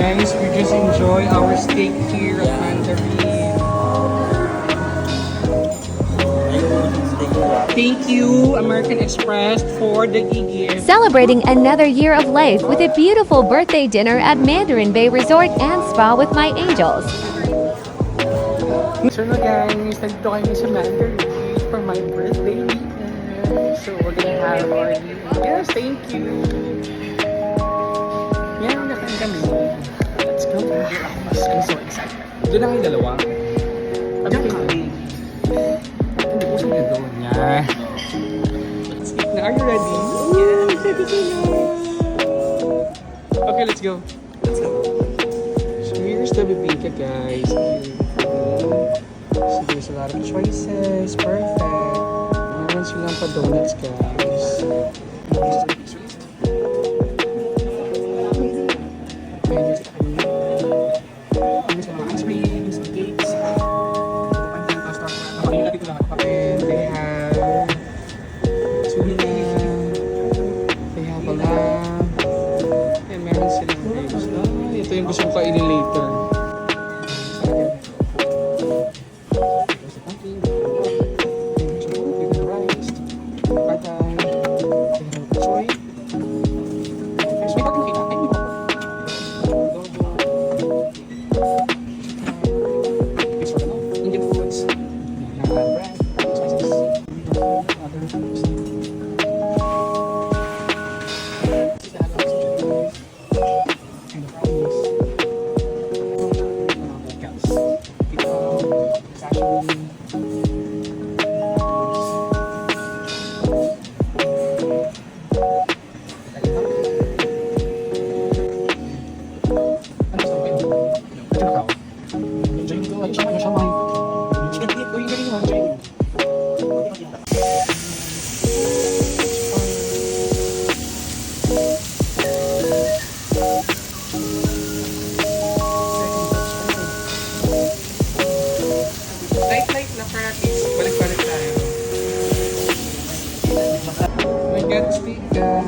guys, we just enjoy our steak here at Mandarin. Thank you, American Express, for the gift. Celebrating another year of life with a beautiful birthday dinner at Mandarin Bay Resort and Spa with my angels. So na guys, nandito kami sa Mandarin for my birthday weekend. So we're gonna have our yes, thank you. Yan, nakain kami. Let's go. I'm so excited. Doon na kayo dalawa. Diyan kami. Hindi ko siya doon. Yan. Let's eat na. Are you ready? Yes, ready ka na. Okay, let's go. Let's go. So here's the bibingka, guys. So there's a lot of choices. Perfect. Meron silang pa donuts, guys. And they have tuna. They have a lamb. And meron silang grapes. Ito yung gusto ko kainin later. Light na para at least balik-balik tayo. We got steak, guys.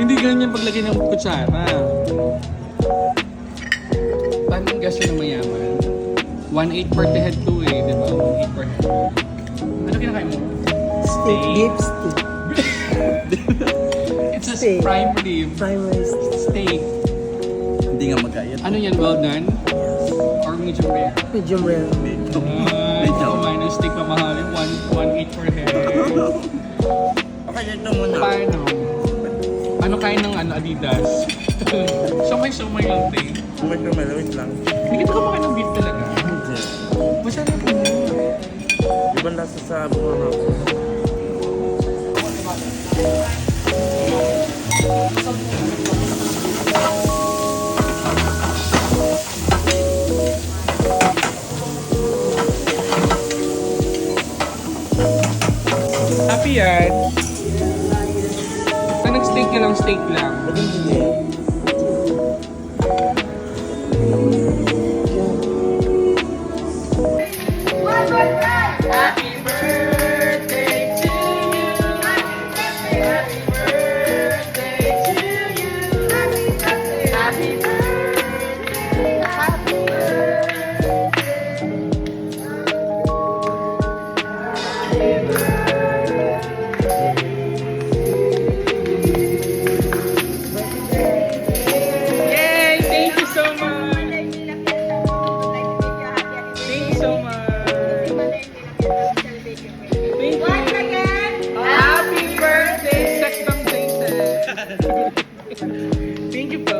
Hindi ganyan paglagay ng kutsara. Paano ang gasto ng mayaman? 1.8 per head to eh, di ba? 1.8 per head. Ano kinakain mo? Steak, beef steak. It's a Steak. prime rib. Primary steak. Steak. Hindi nga magkayat. Ano yan, well done? Or medium rare? Medium rare. Oh, minus steak mamahalin. 1.8 per head. Okay, ito muna. Paano? Ano kain ng Adidas? Somay-somay lang din. Wait lang. Hindi kita kumakain ng beef talaga. Hindi. Masarap mo. Ibang lasa sa bunga ako. Happy yan. Saan nag-steak ka lang? Steak lang. Yay! Thank you so much! Thank you so much! Thank you! Happy birthday, Sextang Jason! Thank you po!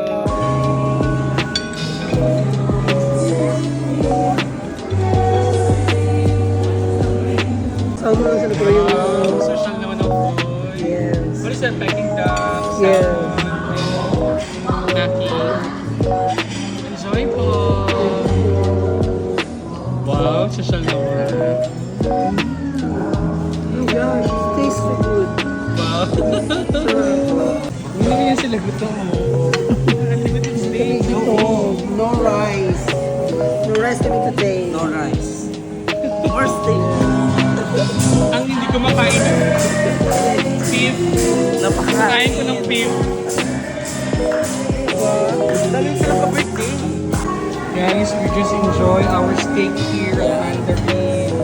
So kasama sa lupa yung... Wow, social naman ang food. Yes. What is that? Peking duck, Yes. salmon, naki. Enjoy po. Wow, social naman. Oh gosh, it tastes so good. Wow. Hindi nga sila gutom mo. Ito, no rice. No rice kami today. No rice. More steak. Ang hindi ko makain ng beef. Napakain. Kain ko ng beef. Dali sila pa birthday. Guys, we just enjoy our steak here at Mandarin.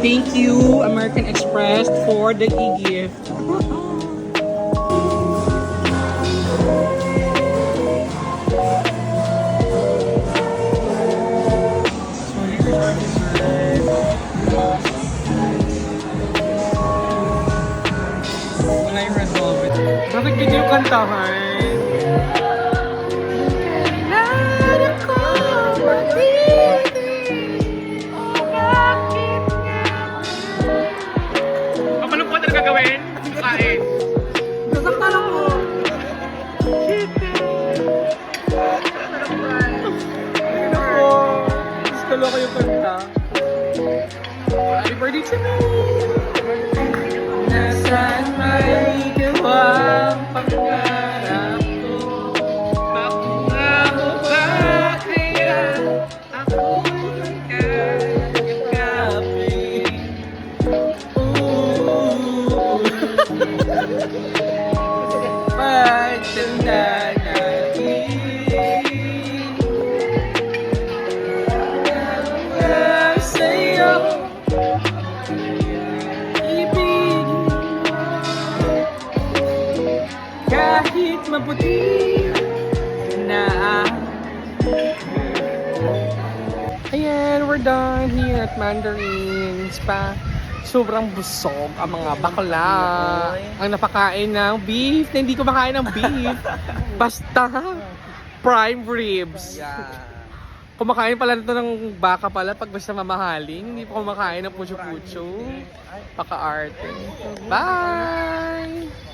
Thank you, American Express, for the e-gift. Wala yung resolve it. Bakit ganyan yung kantahan? Paano po talaga gawin? Kain. Nasaktan ako. Mas kalo kayo kanta. Happy birthday to me! Nasaan may gawang pangarap ko? Makuha mo ba kaya ako magkakapin? Pagtanda natin sa'yo ibigin mo kahit maputi na ayan, we're done here at Mandarin Spa. Sobrang busog ang mga bakla. Ang napakain ng beef na hindi ko makain ng beef. Basta prime ribs. Kumakain pala nito ng baka pala pag basta mamahaling. Hindi pa kumakain ng pucho-pucho. Paka-arte. Bye!